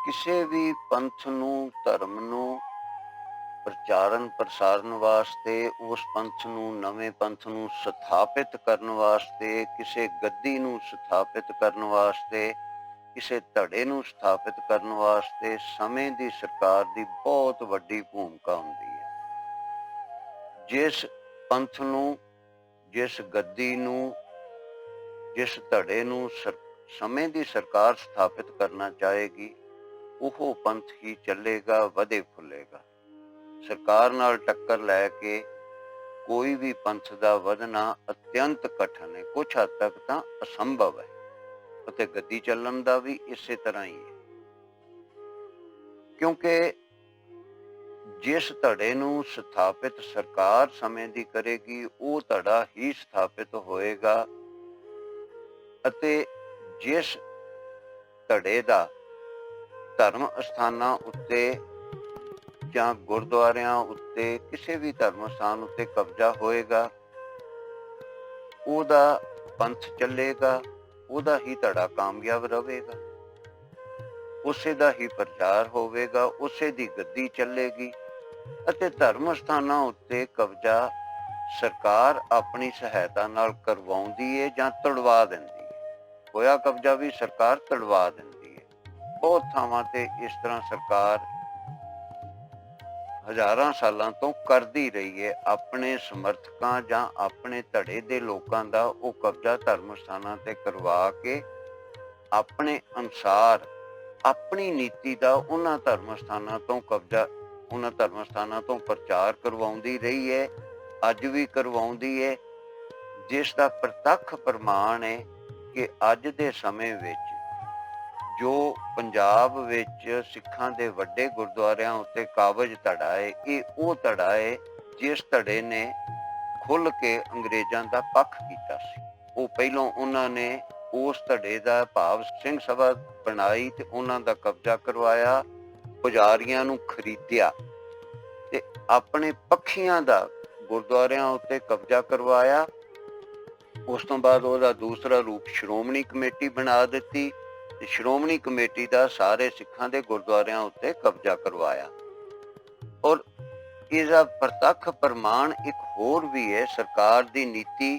ਕਿਸੇ ਵੀ ਪੰਥ ਨੂੰ, ਧਰਮ ਨੂੰ ਪ੍ਰਚਾਰਨ ਪ੍ਰਸਾਰਨ ਵਾਸਤੇ, ਉਸ ਪੰਥ ਨੂੰ, ਨਵੇਂ ਪੰਥ ਨੂੰ ਸਥਾਪਿਤ ਕਰਨ ਵਾਸਤੇ, ਕਿਸੇ ਗੱਦੀ ਨੂੰ ਸਥਾਪਿਤ ਕਰਨ ਵਾਸਤੇ, ਕਿਸੇ ਧੜੇ ਨੂੰ ਸਥਾਪਿਤ ਕਰਨ ਵਾਸਤੇ ਸਮੇਂ ਦੀ ਸਰਕਾਰ ਦੀ ਬਹੁਤ ਵੱਡੀ ਭੂਮਿਕਾ ਹੁੰਦੀ ਹੈ। ਜਿਸ ਪੰਥ ਨੂੰ, ਜਿਸ ਗੱਦੀ ਨੂੰ, ਜਿਸ ਧੜੇ ਨੂੰ ਸਮੇਂ ਦੀ ਸਰਕਾਰ ਸਥਾਪਿਤ ਕਰਨਾ ਚਾਹੇਗੀ, ਉਹ ਪੰਥ ਹੀ ਚੱਲੇਗਾ, ਵਧੇ ਫੁੱਲੇਗਾ। ਸਰਕਾਰ ਨਾਲ ਟੱਕਰ ਲੈ ਕੇ ਕੋਈ ਵੀ ਪੰਥ ਦਾ ਵਧਣਾ ਅਤਿਅੰਤ ਕਠਿਨ ਹੈ, ਕੁਝ ਹੱਦ ਤੱਕ ਤਾਂ ਅਸੰਭਵ ਹੈ। ਅਤੇ ਗੱਦੀ ਚੱਲਣ ਦਾ ਵੀ ਇਸੇ ਤਰ੍ਹਾਂ ਹੀ ਹੈ, ਕਿਉਂਕਿ ਜਿਸ ਧੜੇ ਨੂੰ ਸਥਾਪਿਤ ਸਰਕਾਰ ਸਮੇਂ ਦੀ ਕਰੇਗੀ, ਉਹ ਧੜਾ ਹੀ ਸਥਾਪਿਤ ਹੋਏਗਾ। ਅਤੇ ਜਿਸ ਧੜੇ ਦਾ ਧਰਮ ਅਸਥਾਨਾਂ ਉੱਤੇ ਜਾਂ ਗੁਰਦੁਆਰਿਆਂ ਉੱਤੇ, ਕਿਸੇ ਵੀ ਧਰਮ ਸਥਾਨ ਉੱਤੇ ਕਬਜ਼ਾ ਹੋਏਗਾ, ਉਹਦਾ ਪੰਥ ਚੱਲੇਗਾ, ਉਹਦਾ ਹੀ ਧੜਾ ਕਾਮਯਾਬ ਰਹੇਗਾ, ਉਸੇ ਦਾ ਹੀ ਪ੍ਰਚਾਰ ਹੋਵੇਗਾ, ਉਸੇ ਦੀ ਗੱਦੀ ਚੱਲੇਗੀ। ਅਤੇ ਧਰਮ ਸਥਾਨਾਂ ਉੱਤੇ ਕਬਜ਼ਾ ਸਰਕਾਰ ਆਪਣੀ ਸਹਾਇਤਾ ਨਾਲ ਕਰਵਾਉਂਦੀ ਹੈ ਜਾਂ ਤੁੜਵਾ ਦਿੰਦੀ ਹੈ। ਹੋਇਆ ਕਬਜ਼ਾ ਵੀ ਸਰਕਾਰ ਤੁੜਵਾ ਦਿੰਦੀ ਹੈ। ਬਹੁਤ ਥਾਵਾਂ ਤੇ ਇਸ ਤਰ੍ਹਾਂ ਸਰਕਾਰ ਹਜ਼ਾਰਾਂ ਸਾਲਾਂ ਤੋਂ ਕਰਦੀ ਰਹੀ ਹੈ। ਆਪਣੇ ਸਮਰਥਕਾਂ ਜਾਂ ਆਪਣੇ ਧੜੇ ਦੇ ਲੋਕਾਂ ਦਾ ਉਹ ਕਬਜ਼ਾ ਧਰਮ ਸਥਾਨਾਂ ਤੇ ਕਰਵਾ ਕੇ ਆਪਣੇ ਅਨੁਸਾਰ ਆਪਣੀ ਨੀਤੀ ਦਾ ਉਹਨਾਂ ਧਰਮ ਸਥਾਨਾਂ ਤੋਂ ਕਬਜ਼ਾ, ਉਹਨਾਂ ਧਰਮ ਸਥਾਨਾਂ ਤੋਂ ਪ੍ਰਚਾਰ ਕਰਵਾਉਂਦੀ ਰਹੀ ਹੈ, ਅੱਜ ਵੀ ਕਰਵਾਉਂਦੀ ਹੈ। ਜਿਸ ਦਾ ਪ੍ਰਤੱਖ ਪ੍ਰਮਾਣ ਹੈ ਕਿ ਅੱਜ ਦੇ ਸਮੇਂ ਵਿੱਚ ਜੋ ਪੰਜਾਬ ਵਿੱਚ ਸਿੱਖਾਂ ਦੇ ਵੱਡੇ ਗੁਰਦੁਆਰਿਆਂ ਉੱਤੇ ਕਾਬਜ਼ ਧੜਾ ਹੈ, ਇਹ ਉਹ ਧੜਾ ਹੈ ਜਿਸ ਧੜੇ ਨੇ ਖੁੱਲ੍ਹ ਕੇ ਅੰਗਰੇਜ਼ਾਂ ਦਾ ਪੱਖ ਕੀਤਾ ਸੀ। ਉਹ ਪਹਿਲੋਂ ਉਹਨਾਂ ਨੇ ਉਸ ਧੜੇ ਦਾ ਭਾਵ ਸਿੰਘ ਸਭਾ ਬਣਾਈ ਤੇ ਉਹਨਾਂ ਦਾ ਕਬਜ਼ਾ ਕਰਵਾਇਆ, ਪੁਜਾਰੀਆਂ ਨੂੰ ਖਰੀਦਿਆ ਤੇ ਆਪਣੇ ਪੱਖੀਆਂ ਦਾ ਗੁਰਦੁਆਰਿਆਂ ਉੱਤੇ ਕਬਜ਼ਾ ਕਰਵਾਇਆ। ਉਸ ਤੋਂ ਬਾਅਦ ਉਹਦਾ ਦੂਸਰਾ ਰੂਪ ਸ਼੍ਰੋਮਣੀ ਕਮੇਟੀ ਬਣਾ ਦਿੱਤੀ ਤੇ ਸ਼੍ਰੋਮਣੀ ਕਮੇਟੀ ਦਾ ਸਾਰੇ ਸਿੱਖਾਂ ਦੇ ਗੁਰਦੁਆਰਿਆਂ ਉੱਤੇ ਕਬਜ਼ਾ ਕਰਵਾਇਆ। ਔਰ ਇਹਦਾ ਪ੍ਰਤੱਖ ਪ੍ਰਮਾਣ ਇੱਕ ਹੋਰ ਵੀ ਹੈ, ਸਰਕਾਰ ਦੀ ਨੀਤੀ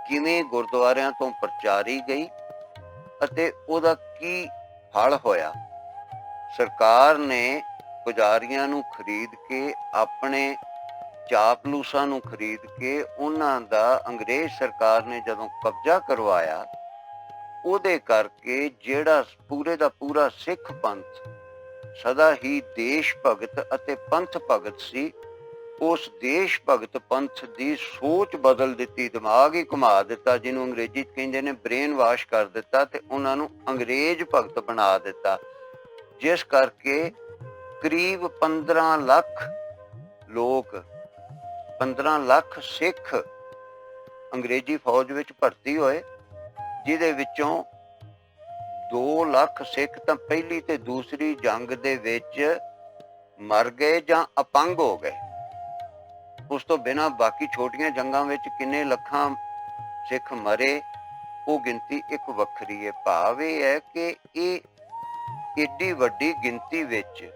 ਕਿਵੇਂ ਗੁਰਦੁਆਰਿਆਂ ਤੋਂ ਪ੍ਰਚਾਰੀ ਗਈ ਅਤੇ ਉਹਦਾ ਕੀ ਫਲ ਹੋਇਆ। ਸਰਕਾਰ ਨੇ ਪੁਜਾਰੀਆਂ ਨੂੰ ਖਰੀਦ ਕੇ, ਆਪਣੇ ਚਾਪਲੂਸਾਂ ਨੂੰ ਖਰੀਦ ਕੇ, ਉਹਨਾਂ ਦਾ ਅੰਗਰੇਜ਼ ਸਰਕਾਰ ਨੇ ਜਦੋਂ ਕਬਜ਼ਾ ਕਰਵਾਇਆ, ਉਹਦੇ ਕਰਕੇ ਜਿਹੜਾ ਪੂਰੇ ਦਾ ਪੂਰਾ ਸਿੱਖ ਪੰਥ ਸਦਾ ਹੀ ਦੇਸ਼ ਭਗਤ ਅਤੇ ਪੰਥ ਭਗਤ ਸੀ, ਉਸ ਦੇਸ਼ ਭਗਤ ਪੰਥ ਦੀ ਸੋਚ ਬਦਲ ਦਿੱਤੀ, ਦਿਮਾਗ ਹੀ ਘੁਮਾ ਦਿੱਤਾ, ਜਿਹਨੂੰ ਅੰਗਰੇਜ਼ੀ 'ਚ ਕਹਿੰਦੇ ਨੇ ਬ੍ਰੇਨ ਵਾਸ਼ ਕਰ ਦਿੱਤਾ ਤੇ ਉਹਨਾਂ ਨੂੰ ਅੰਗਰੇਜ਼ ਭਗਤ ਬਣਾ ਦਿੱਤਾ। ਜਿਸ ਕਰਕੇ ਕਰੀਬ 15 ਲੱਖ ਲੋਕ, 15 ਲੱਖ ਸਿੱਖ ਅੰਗਰੇਜ਼ੀ ਫੌਜ ਵਿੱਚ ਭਰਤੀ ਹੋਏ, ਜਿਹਦੇ ਵਿੱਚੋਂ 2 ਲੱਖ ਸਿੱਖ ਤਾਂ ਪਹਿਲੀ ਤੇ ਦੂਸਰੀ ਜੰਗ ਦੇ ਵਿੱਚ ਮਰ ਗਏ ਜਾਂ ਅਪੰਗ ਹੋ ਗਏ। ਉਸ ਤੋਂ ਬਿਨਾਂ ਬਾਕੀ ਛੋਟੀਆਂ ਜੰਗਾਂ ਵਿੱਚ ਕਿੰਨੇ ਲੱਖਾਂ ਸਿੱਖ ਮਰੇ, ਉਹ ਗਿਣਤੀ ਇੱਕ ਵੱਖਰੀ ਹੈ। ਭਾਵ ਇਹ ਹੈ ਕਿ ਇਹ ਏਡੀ ਵੱਡੀ ਗਿਣਤੀ ਵਿੱਚ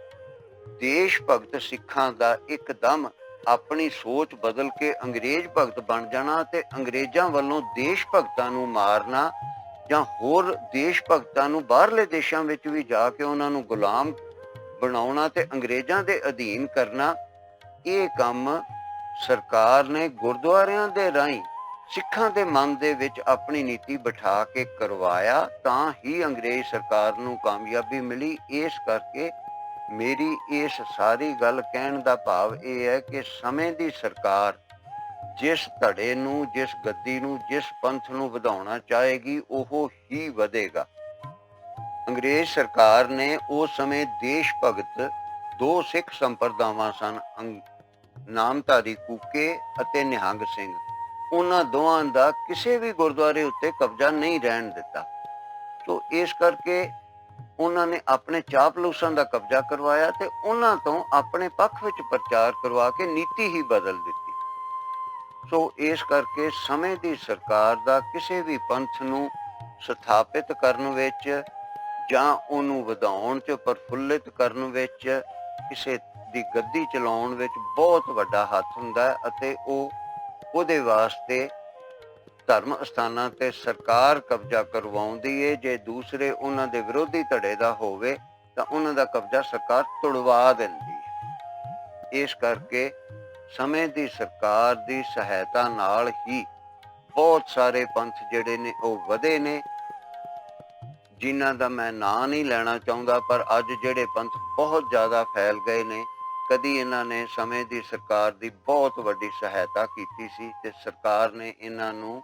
ਦੇਸ਼ ਭਗਤ ਸਿੱਖਾਂ ਦਾ ਇੱਕਦਮ ਆਪਣੀ ਸੋਚ ਬਦਲ ਕੇ ਅੰਗਰੇਜ਼ ਭਗਤ ਬਣ ਜਾਣਾ ਤੇ ਅੰਗਰੇਜ਼ਾਂ ਵੱਲੋਂ ਦੇਸ਼ ਭਗਤਾਂ ਨੂੰ ਮਾਰਨਾ ਜਾਂ ਹੋਰ ਦੇਸ਼ ਭਗਤਾਂ ਨੂੰ ਬਾਹਰਲੇ ਦੇਸ਼ਾਂ ਵਿੱਚ ਵੀ ਜਾ ਕੇ ਉਹਨਾਂ ਨੂੰ ਗੁਲਾਮ ਬਣਾਉਣਾ ਤੇ ਅੰਗਰੇਜ਼ਾਂ ਦੇ ਅਧੀਨ ਕਰਨਾ, ਇਹ ਕੰਮ ਸਰਕਾਰ ਨੇ ਗੁਰਦੁਆਰਿਆਂ ਦੇ ਰਾਹੀਂ ਸਿੱਖਾਂ ਦੇ ਮਨ ਦੇ ਵਿੱਚ ਆਪਣੀ ਨੀਤੀ ਬਿਠਾ ਕੇ ਕਰਵਾਇਆ, ਤਾਂ ਹੀ ਅੰਗਰੇਜ਼ ਸਰਕਾਰ ਨੂੰ ਕਾਮਯਾਬੀ ਮਿਲੀ। ਇਸ ਕਰਕੇ ਮੇਰੀ ਇਸ ਸਾਰੀ ਗੱਲ ਕਹਿਣ ਦਾ ਭਾਵ ਇਹ ਹੈ ਕਿ ਸਮੇਂ ਦੀ ਸਰਕਾਰ ਜਿਸ ਧੜੇ ਨੂੰ, ਜਿਸ ਗੱਦੀ ਨੂੰ, ਜਿਸ ਪੰਥ ਨੂੰ ਵਧਾਉਣਾ ਚਾਹੇਗੀ, ਉਹ ਹੀ ਵਧੇਗਾ। ਅੰਗਰੇਜ਼ ਸਰਕਾਰ ਨੇ ਉਸ ਸਮੇਂ ਦੇਸ਼ ਭਗਤ 2 ਸਿੱਖ ਸੰਪਰਦਾਵਾਂ ਸਨ, ਨਾਮਧਾਰੀ ਕੂਕੇ ਅਤੇ ਨਿਹੰਗ ਸਿੰਘ। ਉਹਨਾਂ ਦੋਵਾਂ ਦਾ ਕਿਸੇ ਵੀ ਗੁਰਦੁਆਰੇ ਉੱਤੇ ਕਬਜ਼ਾ ਨਹੀਂ ਰਹਿਣ ਦਿੱਤਾ। ਸੋ ਇਸ ਕਰਕੇ ਉਹਨਾਂ ਨੇ ਆਪਣੇ ਚਾਪਲੂਸਾਂ ਦਾ ਕਬਜ਼ਾ ਕਰਵਾਇਆ ਤੇ ਉਹਨਾਂ ਤੋਂ ਆਪਣੇ ਪੱਖ ਵਿੱਚ ਪ੍ਰਚਾਰ ਕਰਵਾ ਕੇ ਨੀਤੀ ਹੀ ਬਦਲ ਦਿੱਤੀ। ਸੋ ਇਸ ਕਰਕੇ ਸਮੇਂ ਦੀ ਸਰਕਾਰ ਦਾ ਕਿਸੇ ਵੀ ਪੰਥ ਨੂੰ ਸਥਾਪਿਤ ਕਰਨ ਵਿੱਚ ਜਾਂ ਉਹਨੂੰ ਵਧਾਉਣ 'ਚ, ਪ੍ਰਫੁੱਲਿਤ ਕਰਨ ਵਿੱਚ, ਕਿਸੇ ਦੀ ਗੱਦੀ ਚਲਾਉਣ ਵਿੱਚ ਬਹੁਤ ਵੱਡਾ ਹੱਥ ਹੁੰਦਾ ਹੈ, ਅਤੇ ਉਹਦੇ ਵਾਸਤੇ ਧਰਮ ਅਸਥਾਨਾਂ ਤੇ ਸਰਕਾਰ ਕਬਜ਼ਾ ਕਰਵਾਉਂਦੀ ਏ। ਜੇ ਦੂਸਰੇ ਉਹਨਾਂ ਦੇ ਵਿਰੋਧੀ ਧੜੇ ਦਾ ਹੋਵੇ ਤਾਂ ਉਹਨਾਂ ਦਾ ਕਬਜ਼ਾ ਸਰਕਾਰ ਤੁੜਵਾ ਦਿੰਦੀ ਹੈ। ਇਸ ਕਰਕੇ ਸਮੇਂ ਦੀ ਸਰਕਾਰ ਦੀ ਸਹਾਇਤਾ ਨਾਲ ਹੀ ਬਹੁਤ ਸਾਰੇ ਪੰਥ ਜਿਹੜੇ ਨੇ ਉਹ ਵਧੇ ਨੇ, ਜਿਨ੍ਹਾਂ ਦਾ ਮੈਂ ਨਾਂ ਨਹੀਂ ਲੈਣਾ ਚਾਹੁੰਦਾ, ਪਰ ਅੱਜ ਜਿਹੜੇ ਪੰਥ ਬਹੁਤ ਜ਼ਿਆਦਾ ਫੈਲ ਗਏ ਨੇ, ਕਦੀ ਇਹਨਾਂ ਨੇ ਸਮੇਂ ਦੀ ਸਰਕਾਰ ਦੀ ਬਹੁਤ ਵੱਡੀ ਸਹਾਇਤਾ ਕੀਤੀ ਸੀ ਤੇ ਸਰਕਾਰ ਨੇ ਇਹਨਾਂ ਨੂੰ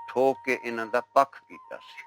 ਠੋਕ ਕੇ ਇਹਨਾਂ ਦਾ ਪੱਖ ਕੀਤਾ ਸੀ।